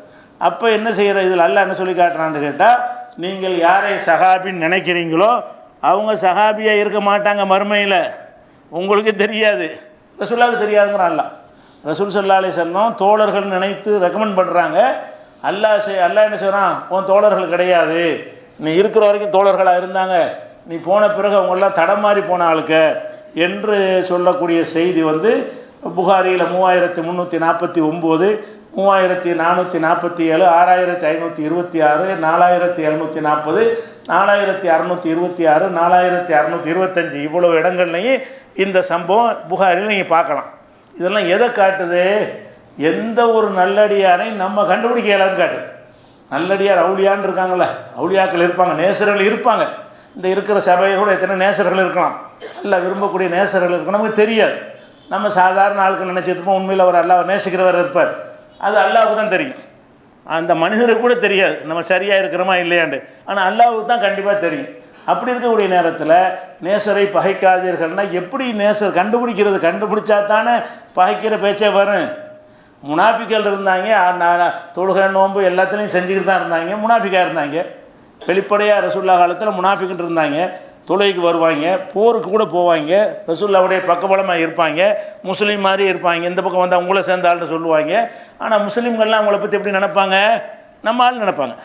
அப்போ என்ன செய்கிற, இதில் அல்லாஹ் என்ன சொல்லி காட்டுறான்னு கேட்டால், நீங்கள் யாரை சஹாபின்னு நினைக்கிறீங்களோ அவங்க சஹாபியாக இருக்க மாட்டாங்க மறுமையில், உங்களுக்கு தெரியாது, ரசூலுல்லாஹ்வுக்கு தெரியாதுங்கிறான் அல்லாஹ். ரசூல் ஸல்லல்லாஹு அலைஹி வஸல்லம் தோழர்கள் நினைத்து ரெக்கமெண்ட் பண்ணுறாங்க. அல்லாஹ் என்ன செய்கிறான், உன் தோழர்கள் கிடையாது, நீ இருக்கிற வரைக்கும் தோழர்களாக இருந்தாங்க, நீ போன பிறகு அவங்களாம் தடம் மாறி போன ஆளுக்க என்று சொல்லக்கூடிய செய்தி வந்து புகாரியில் 3349, 3447, 6526, 4740, 4626, 4625 இவ்வளவு இடங்கள்லையும் இந்த சம்பவம் புகாரில் நீங்கள் பார்க்கலாம். இதெல்லாம் எதை காட்டுது? எந்த ஒரு நல்லடியாரை நம்ம கண்டுபிடிக்க இயலாதுன்னு காட்டுது. நல்லடியார் அவுளியான்னு இருக்காங்கள, அவுளியாக்கள் இருப்பாங்க, நேசர்கள் இருப்பாங்க. இந்த இருக்கிற சபையில் கூட எத்தனை நேசர்கள் இருக்கலாம், அல்ல விரும்பக்கூடிய நேசர்கள் இருக்கும், நமக்கு தெரியாது. நம்ம சாதாரண ஆளுக்கு நினச்சிட்டு இருப்போம், உண்மையில் அவர் அல்லாஹ் நேசிக்கிறவர் இருப்பார். அது அல்லாஹ்வுக்கு தான் தெரியும், அந்த மனிதருக்கு கூட தெரியாது நம்ம சரியாக இருக்கிறோமா இல்லையாண்டு. ஆனால் அல்லாஹ்வுக்கு தான் கண்டிப்பாக தெரியும். அப்படி இருக்கக்கூடிய நேரத்தில் நேசரை பகைக்காதீர்கள்னால் எப்படி நேசர் கண்டுபிடிக்கிறது? கண்டுபிடிச்சா தானே பகைக்கிற பேச்சே வரும். முனாஃபிக்கள் இருந்தாங்க, தொழுகை நோன்பு எல்லாத்துலேயும் செஞ்சுக்கிட்டு தான் இருந்தாங்க, முனாஃபிக்காக இருந்தாங்க. வெளிப்படையாக ரசூலுல்லாஹ் காலத்தில் முனாஃபிக்கிட்டு இருந்தாங்க. தொழுகைக்கு வருவாங்க, போருக்கு கூட போவாங்க, ரசூலுல்லாஹ்வுடைய பக்கபலமாக இருப்பாங்க, முஸ்லீம் மாதிரி இருப்பாங்க. இந்த பக்கம் வந்து அவங்கள சேர்ந்தாள்னு சொல்லுவாங்க. ஆனால் முஸ்லீம்கள்லாம் அவங்கள பற்றி எப்படி நினைப்பாங்க? நம்ம ஆள் நினைப்பாங்க,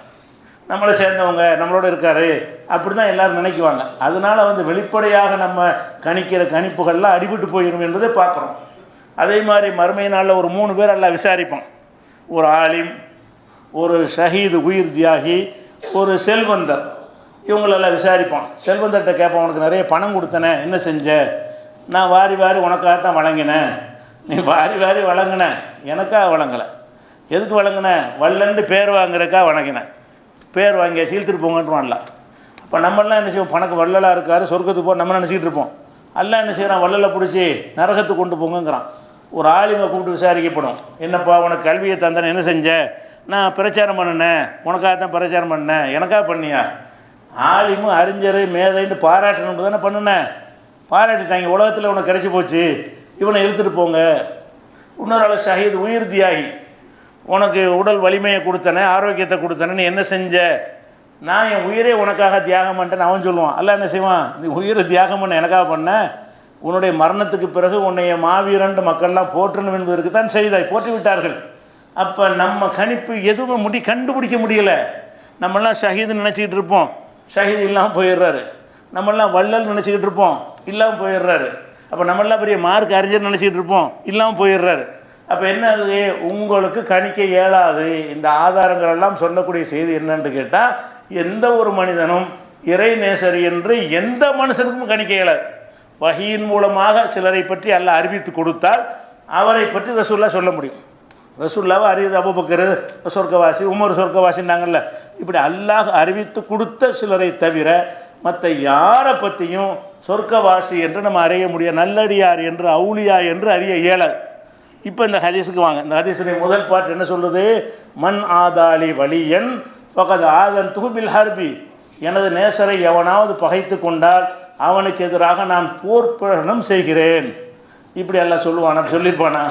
நம்மளை சேர்ந்தவங்க, நம்மளோட இருக்காரு, அப்படி தான் எல்லோரும் நினைக்குவாங்க. அதனால் வந்து வெளிப்படையாக நம்ம கணிக்கிற கணிப்புகள்லாம் அடிபட்டு போயிடும் என்பதை பார்க்குறோம். அதே மாதிரி மறுமை நாளில் ஒரு 3 பேர் எல்லாம் விசாரிப்பான். ஒரு ஆலிம், ஒரு ஷஹீது உயிர் தியாகி, ஒரு செல்வந்தர். இவங்களெல்லாம் விசாரிப்பான். செல்வந்தர்கிட்ட கேட்பான், உனக்கு நிறைய பணம் கொடுத்தனே, என்ன செஞ்ச? நான் வாரி வாரி உனக்காகத்தான் வழங்கினேன். நீ வாரி வாரி வழங்கின, எனக்காக வழங்கலை. எதுக்கு வழங்கினேன்? வல்லண்டு பேர் வாங்குறக்கா வழங்கினேன். பேர் வாங்கிய சீழ்த்துட்டு போங்கன்றான்லாம். அப்போ நம்மளாம் என்ன செய்வோம்? பணக்கு வள்ளலாக இருக்கார், சொர்க்கத்துக்கு போக நம்ம நினச்சிக்கிட்டு இருப்போம். எல்லாம் என்ன செய்கிறான்? வள்ளலை பிடிச்சி நரகத்துக்கு கொண்டு போங்கங்கிறான். ஒரு ஆலிமை கூப்பிட்டு விசாரிக்கப்படும். என்னப்பா உனக்கு கல்வியை தந்தேன், என்ன செஞ்ச? நான் பிரச்சாரம் பண்ணினேன், உனக்காக தான் பிரச்சாரம் பண்ணேன், எனக்காக பண்ணியா? ஆலிமும் அறிஞர் மேதைன்னு பாராட்டணும் தானே பண்ணினேன். பாராட்டிட்டாங்க, உலகத்தில் உனக்கு கிடச்சி போச்சு, இவனை இழுத்துட்டு போங்க. இன்னொரு ஆள் ஷஹீத் உயிர் தியாகி, உனக்கு உடல் வலிமையை கொடுத்தனே, ஆரோக்கியத்தை கொடுத்தனே, நீ என்ன செஞ்ச? நான் என் உயிரே உனக்காக தியாகம் பண்ணிட்டேன்னு அவன் சொல்லுவான். அல்ல என்ன செய்வான்? நீ உயிரை தியாகம் பண்ண எனக்காக பண்ண, உன்னுடைய மரணத்துக்கு பிறகு உன்னைய மாவீரண்டு மக்கள்லாம் போற்றணும் என்பதற்கு தான் செய்தாய், போற்றி விட்டார்கள். அப்போ நம்ம கணிப்பு எதுவும் கண்டுபிடிக்க முடியலை. நம்மெல்லாம் ஷஹீதுன்னு நினச்சிக்கிட்டு இருப்போம், ஷஹீது இல்லாமல் போயிடுறாரு. நம்மெல்லாம் வள்ளல் நினச்சிக்கிட்டு இருப்போம், இல்லாமல் போயிடுறாரு. அப்போ நம்மளாம் பெரிய மார்க் அறிஞர் நினச்சிக்கிட்டு இருப்போம், இல்லாமல் போயிடுறாரு. அப்போ என்ன அது? உங்களுக்கு கணிக்க இயலாது. இந்த ஆதாரங்கள் எல்லாம் சொல்லக்கூடிய செய்தி என்னன்னு கேட்டால், எந்த ஒரு மனிதனும் இறை நேசர் என்று எந்த மனுஷனுக்கும் கணிக்க இயலாது. வஹீயின் மூலமாக சிலரை பற்றி அல்லாஹ் அறிவித்து கொடுத்தால் அவரை பற்றி ரசூலுல்லாஹ் சொல்ல முடியும். ரசூலுல்லாஹ் அறிவித்து அபூபக்கர் சொர்க்கவாசி, உமர் சொர்க்கவாசின்னாங்கல்ல, இப்படி அல்லாஹ் அறிவித்து கொடுத்த சிலரை தவிர மற்ற யாரை பற்றியும் சொர்க்கவாசி என்று நம்ம அறிய முடியாது, நல்லடியார் என்று, அவுலியா என்று அறிய இயலாது. இப்போ இந்த ஹதீஸுக்கு வாங்க. இந்த ஹதீஸுடைய முதல் பாட்டு என்ன சொல்லுது? மன் ஆதாலி வலியன் பகத் ஆதன் துகுபில் ஹர்பி. எனது நேசரை எவனாவது பகைத்து கொண்டால் அவனுக்கு எதிராக நான் போர் பிரகடனம் செய்கிறேன். இப்படி எல்லாம் சொல்லுவானா? சொல்லியிருப்பானா?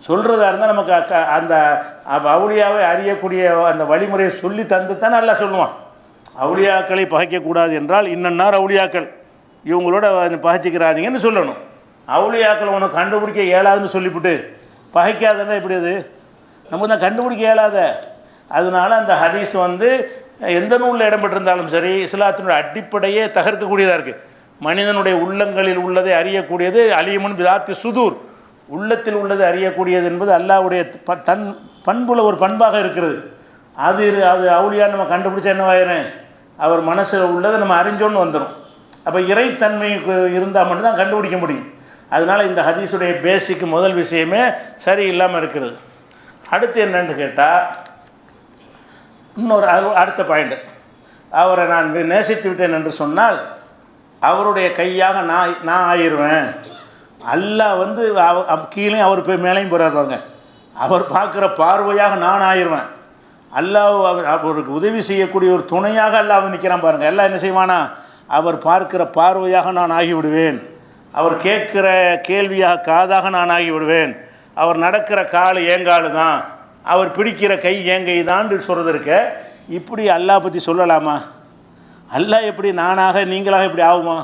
சொல்கிறதா இருந்தால் நமக்கு அந்த அவுளியாவை அறியக்கூடிய அந்த வழிமுறையை சொல்லி தந்து தான் நல்லா சொல்லுவான். அவுளியாக்களை பகைக்கக்கூடாது என்றால் இன்னன்னார் அவுளியாக்கள், இவங்களோட பகைச்சிக்கிறாதீங்கன்னு சொல்லணும். அவுளியாக்களை உனக்கு கண்டுபிடிக்க இயலாதுன்னு சொல்லிவிட்டு பகைக்காதுன்னா எப்படி? அது நமக்கு தான் கண்டுபிடிக்க இயலாத. அதனால அந்த ஹதீஸ் வந்து எந்த நூலில் இடம்பெற்றிருந்தாலும் சரி, இஸ்லாத்தினுடைய அடிப்படையே தகர்க்கக்கூடியதாக இருக்குது. மனிதனுடைய உள்ளங்களில் உள்ளதை அறியக்கூடியது அலியமுன் பிதாத்தி சுதூர், உள்ளத்தில் உள்ளதை அறியக்கூடியது என்பது அல்லாஹ்வுடைய தன் பண்புல ஒரு பண்பாக இருக்கிறது. அது அவுளியா நம்ம கண்டுபிடிச்சா என்னவாயிரும்? அவர் மனசில் உள்ளதை நம்ம அறிஞ்சோன்னு வந்துடும். அப்போ இறைத்தன்மை இருந்தால் மட்டும்தான் கண்டுபிடிக்க முடியும். அதனால் இந்த ஹதீஸுடைய பேசிக் முதல் விஷயமே சரி இல்லாமல் இருக்கிறது. அடுத்து என்னன்னு கேட்டால், இன்னொரு அடுத்த பாயிண்ட், அவரை நான் நேசித்து விட்டேன் என்று சொன்னால் அவருடைய கையாக நான் ஆயிடுவேன். அல்லாஹ் வந்து கீழே அவர் மேலேயும் போகிறாருவாங்க, அவர் பார்க்குற பார்வையாக நான் ஆயிடுவேன். அல்லாஹ் அவருக்கு உதவி செய்யக்கூடிய ஒரு துணையாக அல்லாஹ் நிற்கிறான் பாருங்கள். எல்லாம் என்ன செய்வானா? அவர் பார்க்கிற பார்வையாக நான் ஆகிவிடுவேன், அவர் கேட்குற கேள்வியாக காதாக நான் ஆகிவிடுவேன், அவர் நடக்கிற கால் ஏங்காலு தான், அவர் பிடிக்கிற கை ஏங்கை தான் சொல்கிறது இருக்க. இப்படி அல்லாஹ் பற்றி சொல்லலாமா? அல்லாஹ் எப்படி நானாக நீங்களாக இப்படி ஆகுமா?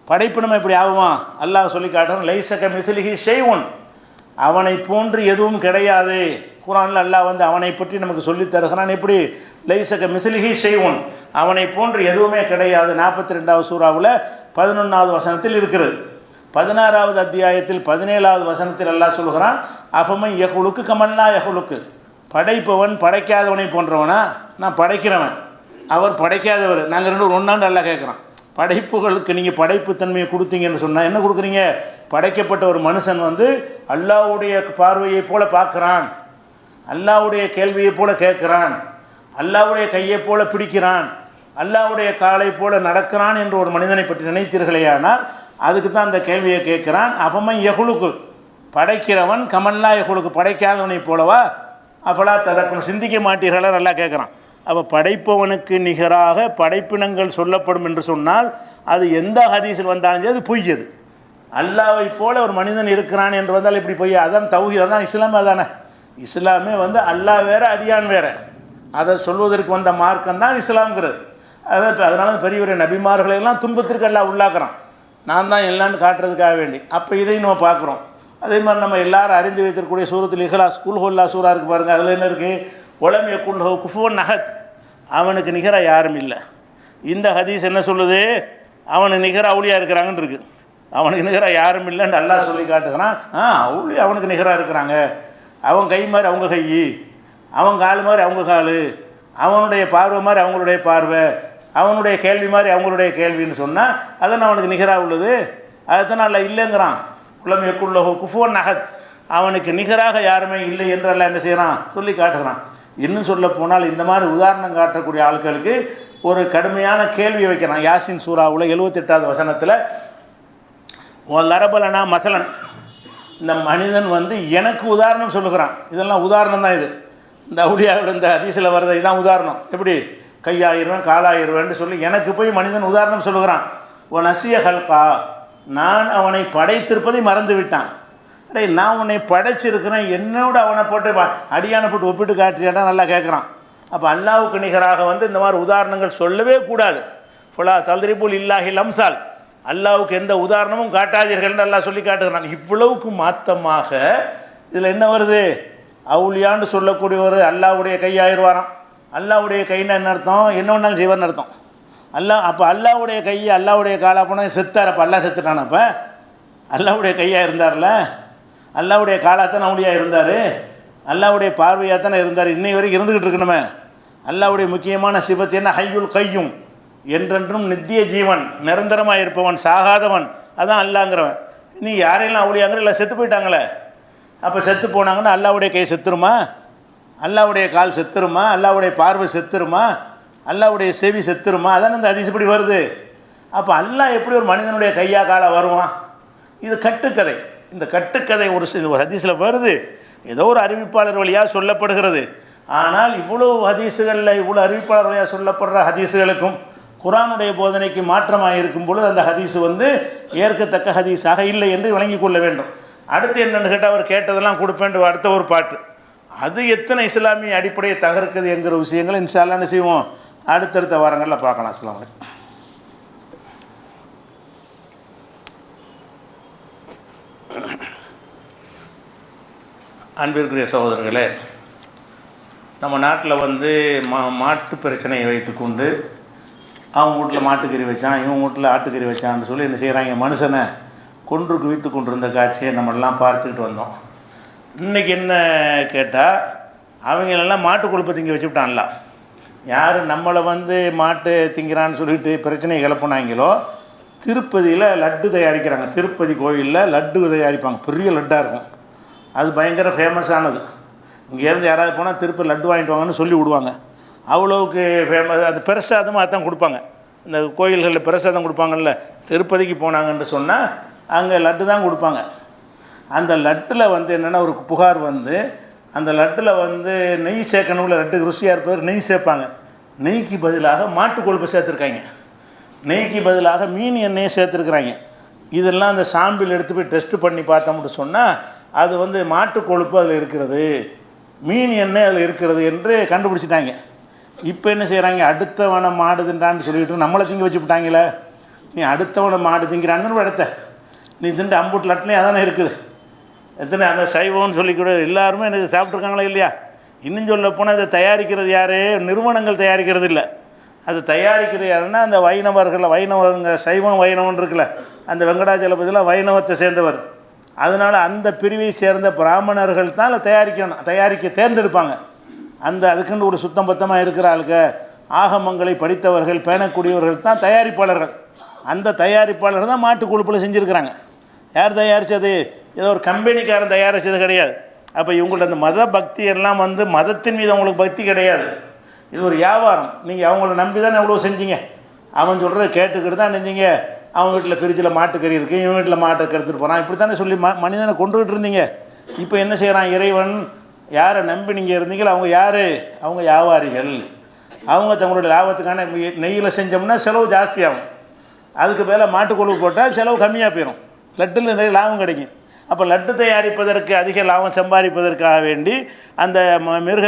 படைப்பினமை இப்படி ஆகுமா? அல்லாஹ் சொல்லி காட்டுறான், லைஸக மிஸ்லிஹி ஷைஉன், அவனை போன்று எதுவும் கிடையாது. குர்ஆனில் அல்லாஹ் வந்து அவனை பற்றி நமக்கு சொல்லி தருகிறான். எப்படி? லைஸக மிஸ்லிஹி ஷைஉன், அவனை போன்று எதுவுமே கிடையாது. 42வது சூறாவில் 11வது வசனத்தில் இருக்கிறது. 16வது அத்தியாயத்தில் 17வது வசனத்தில் அல்லாஹ் சொல்கிறான், அஃபமன் யஹ்லுக்கு கமல்லா யஹ்லுக்கு, படைப்பவன் படைக்காதவனை போன்றவனா? நான் படைக்கிறவன், அவர் படைக்காதவர், நாங்கள் ரெண்டு ஒன்றாண்டு அல்லாஹ் கேட்குறான். படைப்புகளுக்கு நீங்கள் படைப்புத்தன்மையை கொடுத்தீங்கன்னு சொன்னால் என்ன கொடுக்குறீங்க? படைக்கப்பட்ட ஒரு மனுஷன் வந்து அல்லாஹ்வுடைய பார்வையை போல பார்க்குறான், அல்லாஹ்வுடைய கேள்வியை போல கேட்குறான், அல்லாஹ்வுடைய கையை போல பிடிக்கிறான், அல்லாஹ்வுடைய காலை போல நடக்கிறான் என்று ஒரு மனிதனை பற்றி நினைத்தீர்களேயானால் அதுக்கு தான் அந்த கேள்வியை கேட்குறான். அஃபமன் யஹ்லுக்கு, படைக்கிறவன் கமல்லா யஹ்லுக்கு, படைக்காதவனை போலவா? அஃபலா ததக்கரும், சிந்திக்க மாட்டீர்களா? நல்லா கேட்குறான். அப்போ படைப்பவனுக்கு நிகராக படைப்பினங்கள் சொல்லப்படும் என்று சொன்னால் அது எந்த ஹதீஸில் வந்தாலும் அது பொய்யது. அல்லாவை போல ஒரு மனிதன் இருக்கிறான் என்று வந்தால் இப்படி பொய்ய. அதான் தௌஹீத், அதான் இஸ்லாமே. அதானே இஸ்லாமே வந்து அல்லாஹ் வேறு அடியான் வேறு, அதை சொல்வதற்கு வந்த மார்க்கம் தான் இஸ்லாம்ங்கிறது. அதனால பெரிய நபிமார்களையெல்லாம் துன்பத்திற்கு அல்லாஹ் உள்ளாக்குறான், நான் தான் எல்லான்னு காட்டுறதுக்காக வேண்டி. அப்போ இதையும் நம்ம பார்க்குறோம். அதே மாதிரி நம்ம எல்லாரும் அறிந்து வைத்திருக்கக்கூடிய சூரத்துல் இஹ்லாஸ், குல் ஹுவல்லா சூரா இருக்குது பாருங்கள். அதில் என்ன இருக்குது? ஒலம் யகுல் ஹு குஃபுவன் அஹத், அவனுக்கு நிகராக யாரும் இல்லை. இந்த ஹதீஸ் என்ன சொல்லுது? அவனுக்கு நிகராக அவுலியா இருக்கிறாங்கன்னு இருக்குது. அவனுக்கு நிகராக யாரும் இல்லைன்னு அல்லாஹ் சொல்லி காட்டுகிறான். அவுலியா அவனுக்கு நிகராக இருக்கிறாங்க. அவன் கை மாதிரி அவங்க கை, அவன் கால் மாதிரி அவங்க கால், அவனுடைய பார்வை மாதிரி அவங்களுடைய பார்வை, அவனுடைய கேள்வி மாதிரி அவங்களுடைய கேள்வின்னு சொன்னால் அதான் அவனுக்கு நிகராக உள்ளது. அதுதான் அல்ல இல்லைங்கிறான். குலம் யகுல்லஹு குஃபுவன் அஹத், அவனுக்கு நிகராக யாருமே இல்லை என்றெல்லாம் என்ன செய்கிறான்? சொல்லி காட்டுகிறான். இன்னும் சொல்ல போனால் இந்த மாதிரி உதாரணம் காட்டக்கூடிய ஆட்களுக்கு ஒரு கடுமையான கேள்வியை வைக்கிறான். யாசின் சூராவில் 78வது வசனத்தில், ஓ லரபலனா மசலன், இந்த மனிதன் வந்து எனக்கு உதாரணம் சொல்லுகிறான். இதெல்லாம் உதாரணம் தான். இது இந்த அவுலியாவோட இந்த ஹதீஸில் வர்றது இதுதான் உதாரணம். எப்படி கையாயிருவேன் காலாயிருவேன்னு சொல்லி எனக்கு போய் மனிதன் உதாரணம் சொல்லுகிறான். ஓ நசிய ஹல்கா, நான் அவனை படைத்திருப்பதை மறந்து விட்டான். அடே, நான் உன்னை படைச்சிருக்கிறேன், என்னோட அவனை போட்டு அடியான போட்டு ஒப்பிட்டு காட்டுறியாடா? நல்லா கேட்குறான். அப்போ அல்லாஹ்வுக்கு நிகராக வந்து இந்த மாதிரி உதாரணங்கள் சொல்லவே கூடாது. ஃபுல்லா தல்ரிபுல் இல்லாஹி லம்சால், அல்லாஹ்வுக்கு எந்த உதாரணமும் காட்டாதீர்கள்னு அல்லாஹ் சொல்லி காட்டுகிறான். இவ்வளவுக்கு மாத்தமாக இதில் என்ன வருது? அவுலியான்னு சொல்லக்கூடியவர் அல்லாஹ்வுடைய கையாயிருவாராம். அல்லாஹ்வுடைய கைன்னா என்ன அர்த்தம்? என்ன ஒன்றாலும் செய்வார்னு அர்த்தம். அப்போ அல்லாஹ்வுடைய கை அல்லாஹ்வுடைய காலா போனால் செத்தார். அப்போ அல்லாஹ் செத்துட்டான். அப்போ அல்லாஹ்வுடைய கையாக இருந்தார்ல, அல்லாஹ்வுடைய காலாத்தான் அவுலியா இருந்தார், அல்லாஹ்வுடைய பார்வையாக தானே இருந்தார், இன்னை வரைக்கும் இருந்துக்கிட்டு இருக்கணுமே. அல்லாஹ்வுடைய முக்கியமான சிவத்து என்ன? ஹய்யுல் கையும், என்றென்றும் நித்திய ஜீவன், நிரந்தரமாக இருப்பவன், சாகாதவன், அதான் அல்லாங்கிறவன். நீ யாரையெல்லாம் அவுலியாங்கிற? இல்லை, செத்து போயிட்டாங்களே. அப்போ செத்து போனாங்கன்னா அல்லாஹ்வுடைய கை செத்துருமா? அல்லாஹ்வுடைய கால் செத்துருமா? அல்லாஹ்வுடைய பார்வை செத்துருமா? அல்லாஹ்வுடைய செவி செத்துருமா? அதான் இந்த ஹதீஸ் இப்படி வருது. அப்போ அல்லாஹ் எப்படி ஒரு மனிதனுடைய கையா காலா வருவான்? இது கட்டுக்கதை. இந்த கட்டுக்கதை ஒரு ஹதீஸில் வருது, ஏதோ ஒரு அறிவிப்பாளர் வழியாக சொல்லப்படுகிறது. ஆனால் இவ்வளோ ஹதீஸுகளில் இவ்வளோ அறிவிப்பாளர் வழியாக சொல்லப்படுற ஹதீஸுகளுக்கும் குர்ஆனுடைய போதனைக்கு மாற்றமாக இருக்கும் பொழுது அந்த ஹதீஸ் வந்து ஏற்கத்தக்க ஹதீஸாக இல்லை என்று விளங்கி கொள்ள வேண்டும். அடுத்து என்னென்னு கேட்டால், அவர் கேட்டதெல்லாம் கொடுப்பேன் அடுத்த ஒரு பாட்டு. அது எத்தனை இஸ்லாமிய அடிப்படையை தகர்க்குது என்கிற விஷயங்களை இன்ஷா அல்லாஹ் என்ன செய்வோம்? அடுத்தடுத்த வாரங்களில் பார்க்கலாம். அஸ்ஸலாமு அலைக்கும். அன்பிற்குரிய சகோதரர்களே, நம்ம நாட்டில் வந்து மாட்டு பிரச்சனையை வைத்துக்கொண்டு அவங்க வீட்டில் மாட்டுக்கறி வச்சான், இவங்க வீட்டில் ஆட்டுக்கறி வச்சான்னு சொல்லி என்ன செய்கிறாங்க? மனுஷனை கொன்று குவித்து கொண்டிருந்த காட்சியை நம்மளெல்லாம் பார்த்துக்கிட்டு வந்தோம். இன்றைக்கி என்ன கேட்டால், அவங்களெல்லாம் மாட்டு கொழுப்பை திங்க வச்சுவிட்டான்ல. யார் நம்மளை வந்து மாட்டு திங்கிறான்னு சொல்லிட்டு பிரச்சனையை கிளப்புனாங்களோ, திருப்பதியில் லட்டு தயாரிக்கிறாங்க. திருப்பதி கோயிலில் லட்டு தயாரிப்பாங்க, பெரிய லட்டாக இருக்கும். அது பயங்கர ஃபேமஸானது. இங்கேருந்து யாராவது போனால் திருப்பதி லட்டு வாங்கிட்டு வாங்கன்னு சொல்லி விடுவாங்க. அவ்வளோவுக்கு ஃபேமஸ். அது பிரசாதமாக அதான் கொடுப்பாங்க. இந்த கோயில்களில் பிரசாதம் கொடுப்பாங்கல்ல, திருப்பதிக்கு போனாங்கன்னு சொன்னால் அங்கே லட்டு தான் கொடுப்பாங்க. அந்த லட்டில் வந்து என்னென்னா ஒரு புகார் வந்து, அந்த லட்டில் வந்து நெய் சேர்க்கணும்ல, லட்டுக்கு ருசியாக இருப்பதற்கு நெய் சேர்ப்பாங்க. நெய்க்கு பதிலாக மாட்டு கொழுப்பு சேர்த்துருக்காங்க, நெய்க்கு பதிலாக மீன் எண்ணெயை சேர்த்துருக்குறாங்க. இதெல்லாம் அந்த சாம்பிள் எடுத்து போய் டெஸ்ட் பண்ணி பார்த்தோம்னு சொன்னால் அது வந்து மாட்டு கொழுப்பு அதில் இருக்கிறது, மீன் எண்ணெய் அதில் இருக்கிறது என்று கண்டுபிடிச்சிட்டாங்க. இப்போ என்ன செய்கிறாங்க? அடுத்தவனை மாடு தின்றான்னு சொல்லிவிட்டு நம்மளை திங்க வச்சு விட்டாங்களே. நீ அடுத்தவனை மாடு திங்கிறான்னு இடத்த நீ திண்டு அம்புட்டு லட்லையும் அதானே இருக்குது. எத்தனை அந்த சைவம்னு சொல்லிக்கூட எல்லாருமே எனக்கு சாப்பிட்ருக்காங்களா இல்லையா? இன்னும் சொல்ல போனால் இதை தயாரிக்கிறது யார்? நிறுவனங்கள் தயாரிக்கிறது இல்லை. அது தயாரிக்கிறது யாருன்னா அந்த வைணவர்கள், வைணவங்க சைவம் வைணவன் இருக்குல்ல, அந்த வெங்கடாஜலபதியில் வைணவத்தை சேர்ந்தவர். அதனால் அந்த பிரிவை சேர்ந்த பிராமணர்கள் தான் தயாரிக்க தேர்ந்தெடுப்பாங்க. அதுக்குன்னு ஒரு சுத்தம் பத்தமாக இருக்கிற ஆளுக்கு ஆகமங்களை படித்தவர்கள் பேணக்கூடியவர்கள் தான் தயாரிப்பாளர்கள். அந்த தயாரிப்பாளர்கள் தான் மாட்டு கொழுப்பில் செஞ்சுருக்கிறாங்க. யார் தயாரித்தது? ஏதோ ஒரு கம்பெனிக்காரன் தயாரித்தது கிடையாது. அப்போ இவங்கள்ட்ட அந்த மத பக்தி எல்லாம் மதத்தின் மீது அவங்களுக்கு பக்தி கிடையாது. இது ஒரு வியாபாரம். நீங்கள் அவங்கள நம்பி தானே எவ்வளோ செஞ்சீங்க. அவன் சொல்கிறத கேட்டுக்கிட்டு தான் நினைஞ்சிங்க. அவன் வீட்டில் ஃப்ரிட்ஜில் மாட்டுக்கறி இருக்குது, இவன் வீட்டில் மாட்டை கெடுத்துட்டு போகிறான், இப்படி தானே சொல்லி மனிதனை கொண்டுகிட்டு இருந்தீங்க. இப்போ என்ன செய்கிறான் இறைவன்? யாரை நம்பி நீங்கள் இருந்தீங்களோ அவங்க யார்? அவங்க வியாபாரிகள். அவங்க தங்களுடைய லாபத்துக்கான நெய்யில் செஞ்சோம்னா செலவு ஜாஸ்தியாகும். அதுக்கு மேலே மாட்டுக்கொழுவு போட்டால் செலவு கம்மியாக போயிடும், லட்டில் நிறைய லாபம் கிடைக்கும். அப்போ லட்டு தயாரிப்பதற்கு அதிக லாபம் சம்பாதிப்பதற்காக வேண்டி அந்த மிருக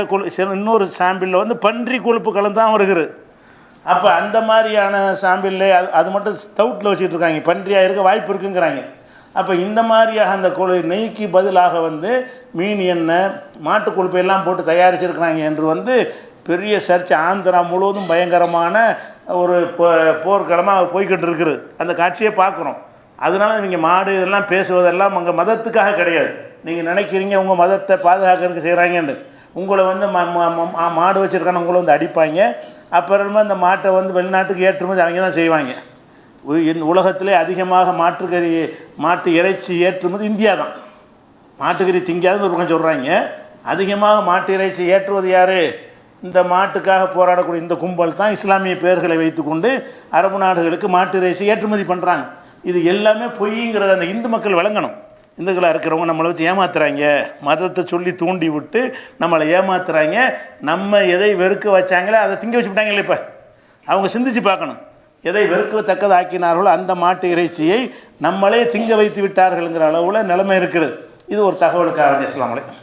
இன்னொரு சாம்பிளில் பன்றி கொழுப்பு கலந்தான் வருகிறது. அப்போ அந்த மாதிரியான சாம்பிளில் அது மட்டும் ஸ்டவுட்டில் வச்சுட்டு இருக்காங்க, பன்றியாக இருக்க வாய்ப்பு இருக்குங்கிறாங்க. அப்போ இந்த மாதிரியாக அந்த நெய்க்கு பதிலாக மீன் எண்ணெய் மாட்டு கொழுப்பை எல்லாம் போட்டு தயாரிச்சிருக்கிறாங்க என்று பெரிய சர்ச்சை ஆந்திரா முழுவதும் பயங்கரமான ஒரு போர்க்களமாக போய்கிட்டு இருக்குது. அந்த காட்சியை பார்க்குறோம். அதனால நீங்கள் மாடு இதெல்லாம் பேசுவதெல்லாம் அங்கே மதத்துக்காக கிடையாது. நீங்கள் நினைக்கிறீங்க உங்கள் மதத்தை பாதுகாக்கிறதுக்கு செய்கிறாங்கன்னு. உங்களை மாடு வச்சுருக்கான உங்களை அடிப்பாங்க. அப்புறமா அந்த மாட்டை வெளிநாட்டுக்கு ஏற்றுமதி அவங்க தான் செய்வாங்க. உலகத்திலே அதிகமாக மாட்டு இறைச்சி ஏற்றுமதி இந்தியா தான். மாட்டுக்கறி திங்காதுன்னு ஒரு பக்கம் சொல்கிறாங்க. அதிகமாக மாட்டு இறைச்சி ஏற்றுவது யார்? இந்த மாட்டுக்காக போராடக்கூடிய இந்த கும்பல் தான் இஸ்லாமிய பெயர்களை வைத்துக்கொண்டு அரபு நாடுகளுக்கு மாட்டு இறைச்சி ஏற்றுமதி பண்ணுறாங்க. இது எல்லாமே பொய்ங்கிறத அந்த இந்து மக்கள் விளங்கணும். இந்துக்களாக இருக்கிறவங்க நம்மளை வச்சு ஏமாத்துறாங்க, மதத்தை சொல்லி தூண்டி விட்டு நம்மளை ஏமாத்துறாங்க. நம்ம எதை வெறுக்க வச்சாங்களே அதை திங்க வச்சு விட்டாங்களே. இப்போ அவங்க சிந்திச்சு பார்க்கணும். எதை வெறுக்கத்தக்கது ஆக்கினார்களோ அந்த மாட்டு இறைச்சியை நம்மளே திங்க வைத்து விட்டார்கள்ங்கிற அளவில் நிலைமை இருக்கிறது. இது ஒரு தகவலுக்காக. அஸ்ஸலாமு அலைக்கும்.